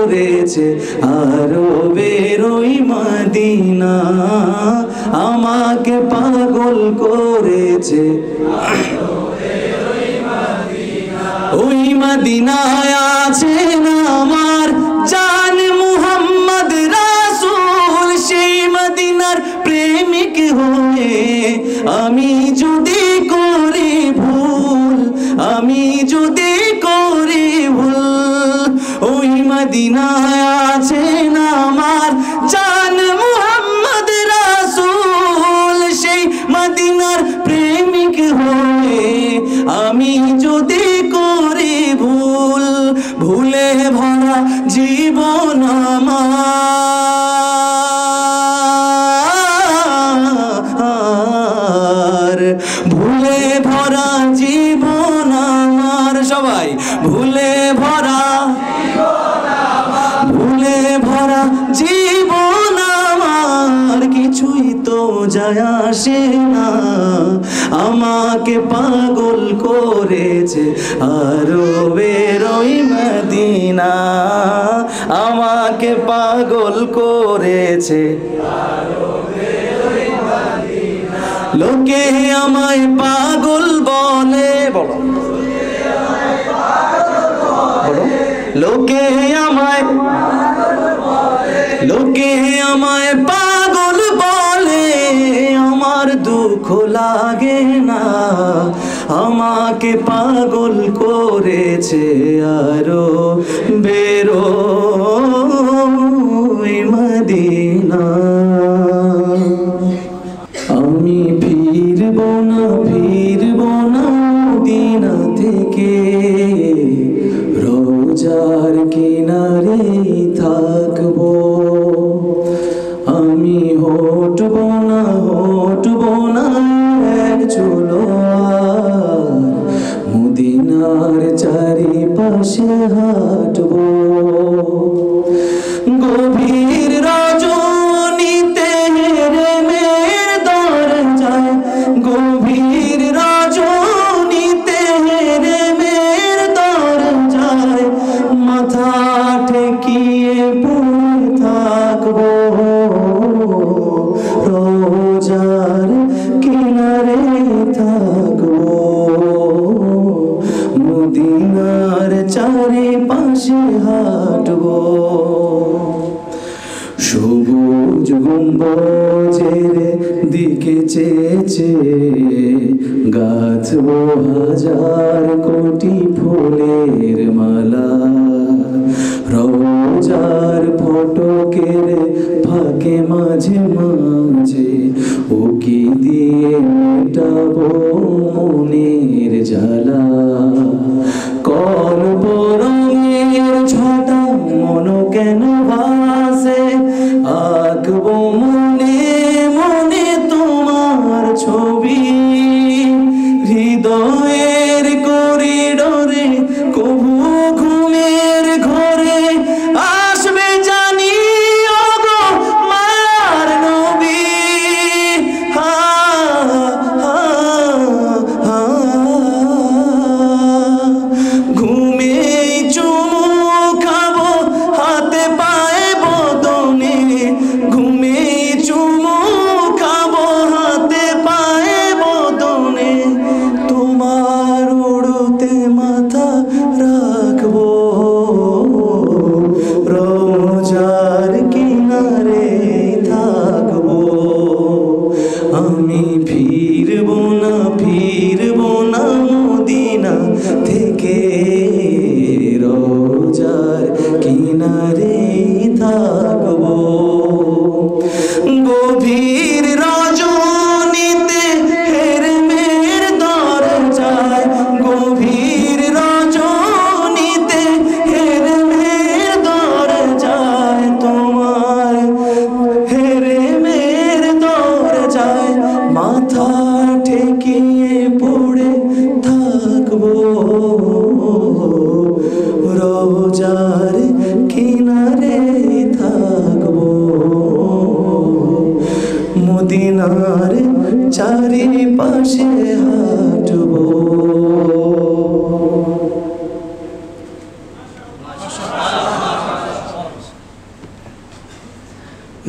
করেছে আরবের ওই মদিনা, আমাকে পাগল করেছে ওই মদিনায় আছেন আমার জান মুহাম্মদ রাসূল। সেই মদিনার প্রেমিক হয়ে আমি যদি করি ভুল, আমি যদি করি ভুল, ওই মদিনায় আছেন আমার জান মুহাম্মদ রাসূল। সেই মদিনার প্রেমিক হয়ে আমি যদি করি ভুল, ভুলে ভরা জীবন আমার, ভুলে ভরা জীবন আমার, সবাই ভুলে ভরা, ভুলে ভরা জীবন আমার, কিছুই তো যায় আসে না, আমাকে পাগল করেছে আরবের ওই মদিনা, আমাকে পাগল করেছে। লোকে আমায় পাগল বলে, বলো লোকে আমায়, লোকে আমায় পাগল বলে, আমার দুঃখ লাগে না, আমাকে পাগল করেছে আরো বেরো মদিনা। আমি ফিরব না, ফিরব না মদিনা থেকে, রোজার কিনারে থাকবো। আমি হটব না, হটব না এক চুলো আর, মদিনার চারিপাশে হাঁটবো। গভীর রজনীতে হেরে মের দরজায়, গভীর রজনীতে হেরে মের দরজায়, মাথা ঠেকিয়ে পড়ে থাকবো। রোজার কিনারে থাকবো, মদিনার চারিপাশে হাঁটবো। সবুজ গম্বুজের দিকে চেয়েছে গাঁথবো হাজার কোটি ফুলের মালা, রোজার ফটকের ফাঁকে মাঝে মাঝে উকি দিয়ে মেটাবো মনের জ্বালা। কল্পরঙের ছটা মন কেন ভাসে, আঁকবো মনে মনে তোমার ছবি, হৃদয়ের করিডোরে কবু ঘুমের ঘরে আসবে জানি ওগো মায়ার নবী। হা হা হা, ঘুমে চুমু খাবো হাতে পায়ে বদনে, ঘুমে চুমু খাবো হাতে পায়ে বদনে, তোমার উড়োতে মাথা রাখবো। রোজার কিনারে থাকবো, আমি ফিরব না, ফিরব না মদিনা থেকে, রোজার কিনারে থাকবো। গভীর রজনীতে হেরে মের দরজায়, গভীর রজনীতে হেরে মের দরজায়, তোমার হেরে মের দরজায় মাথা ঠেকিয়ে পড়ে থাকবো। রোজার কিনারে থাকবো, মদিনার চারিপাশে হাঁটবো।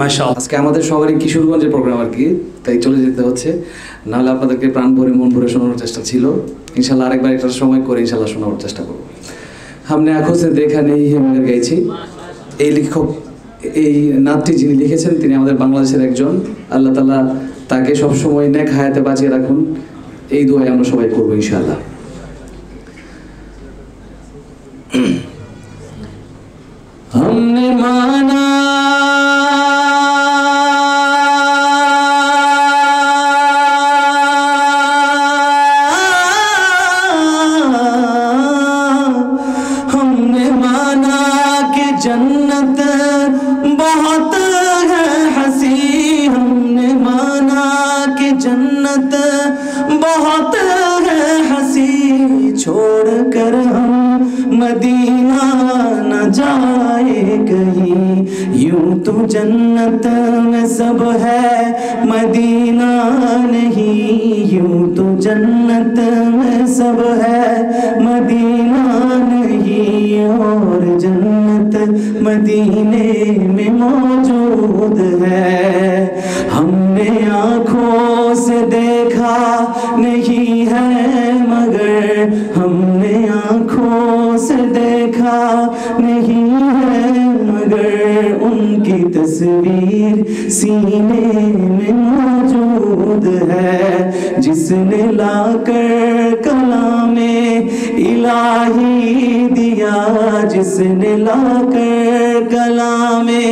মাশাআল্লাহ। আজকে আমাদের সবারই কিশোরগঞ্জের প্রোগ্রাম আর কি, তাই চলে যেতে হচ্ছে, নাহলে আপনাদেরকে প্রাণ ভরে মন ভরে শোনানোর চেষ্টা ছিল। ইনশাল্লাহ আরেকবার একটা সময় করে ইনশাল্লাহ শোনানোর চেষ্টা করবো। हमने आँखों से देखा नहीं है मगर গাইছি। এই লেখক, এই নাতটি যিনি লিখেছেন তিনি আমাদের বাংলাদেশের একজন। আল্লাহ তাআলা তাকে সবসময় নেক হায়াতে বাঁচিয়ে রাখুন, এই দোয়াই আমরা সবাই করবো ইনশাআল্লাহ। हमने माना जन्नत बहुत है हंसी, हमने माना कि जन्नत बहुत है हंसी, छोड़ कर हम मदीना न जाए कहीं, यूं तो जन्नत में सब है मदीना नहीं, यूं तो जन्नत में सब है मदीना नहीं, और जन्नत मदीने में मौजूद है। हमने आँखों से देखा नहीं है मगर, हमने आँखों से देखा नहीं है मगर, उनकी तस्वीर सीने में मौजूद है, जिसने लाकर कलामे इलाही दिया, जिसने लाकर कलामे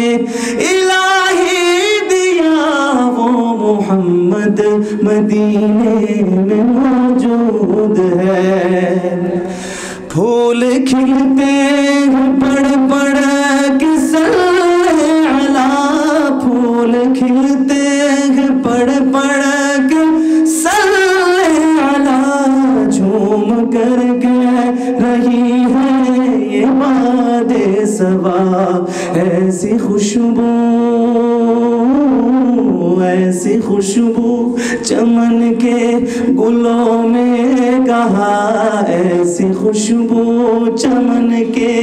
इलाही दिया, वो मोहम्मद मदीने में मौजूद है। फूल खिलते हैं पड़ पड़ के सल्ले अला, फूल खिलते हैं पड़ पड़ के सल्ले अला, झूम कर कह रही है ये बादे सबा, ऐसी खुशबू ऐसी खुशबू चमन के गुलों में कहा, ऐसी खुशबू चमन के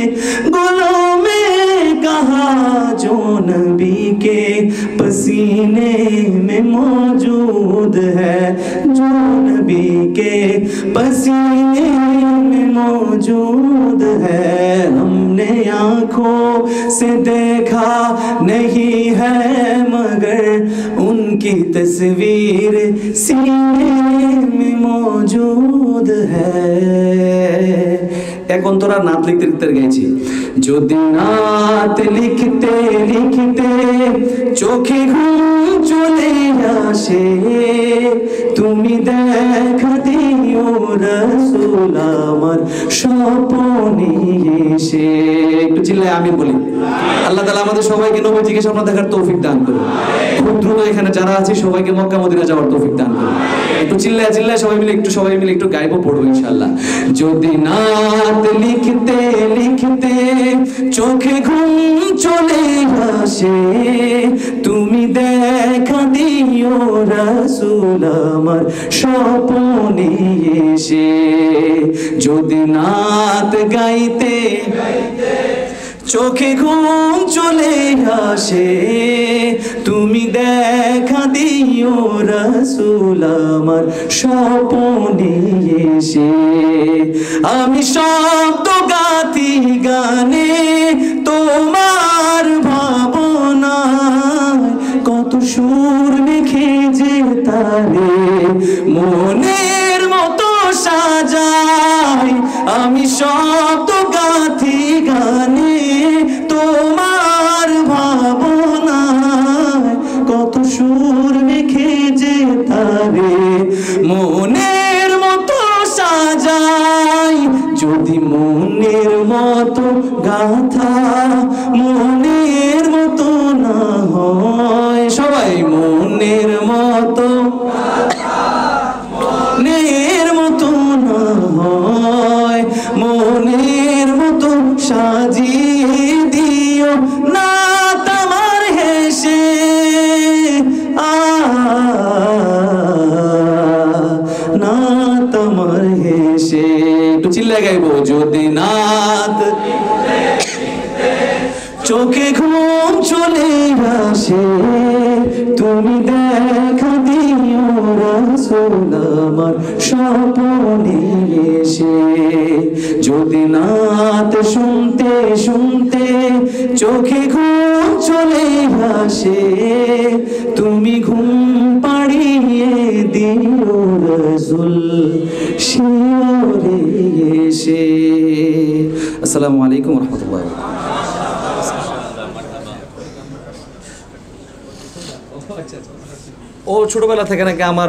गुलों में कहा, जो नबी के पसीने में मौजूद है, जो नबी के पसीने में मौजूद है। हमने आँखों से देखा नहीं है मगर, उनकी तस्वीर सीने में मौजूद है। एक अंतरा नात लिखते लिखते गई, जो दिन नात लिखते लिखते चोखे घूम चले आशे, তুমি দেখা দিও রাসূল আমার স্বপ্নে এসে। একটু চিল্লায় আমিন বলি। আল্লাহ তাআলা আমাদের সবাইকে নবীজিকে স্বপ্ন দেখার তৌফিক দান করুন। খুব দ্রুত এখানে যারা আছে সবাইকে মক্কা মদিনা যাওয়ার তৌফিক দান করুন। একটু চিল্লায় চিল্লায় সবাই মিলে একটু গাইবো পড়বো ইনশাআল্লাহ। যদি নাত লিখতে লিখতে চোখে ঘুম চলে আসে, তুমি দেখা দিও রাসূল আমার স্বপ্নে এসে। যদি নাত গাইতে চোখে ঘুম চলে আসে, তুমি দেখা দিও রাসূল আমার স্বপ্নে এসে। আমি শব্দ গাথি গানে তোমার ভাবনা, কত সুর মেখে যে তারে মনের মতো সাজাই। আমি শব্দ গাথি গানে তোমার ভাবনা, কত সুর মেখে যে তারে মনের মতো সাজাই। যদি মনের মতো গাথা মনের মতো না হয়, সবাই মনের মতো মনের মতো না হয়, মনের মতো সাজিয়ে দিও না তোমার হেসে। না তোমার হেসে। একটু চিল্লায় গাইবো। যদি নাত চোখে ঘুম চলে আসে তুমি দেখা দিও রাসূল আমার স্বপ্নে এসে যদি নাত শুনতে শুনতে চোখে ঘুম চলে আসে তুমি ঘুম পাড়িয়ে দিও রাসূল শিওরে এসে। আসসালামু আলাইকুম ওয়া রাহমাতুল্লাহি ওয়া বারাকাতুহু। ও ছোটবেলা থেকে নাকি আমার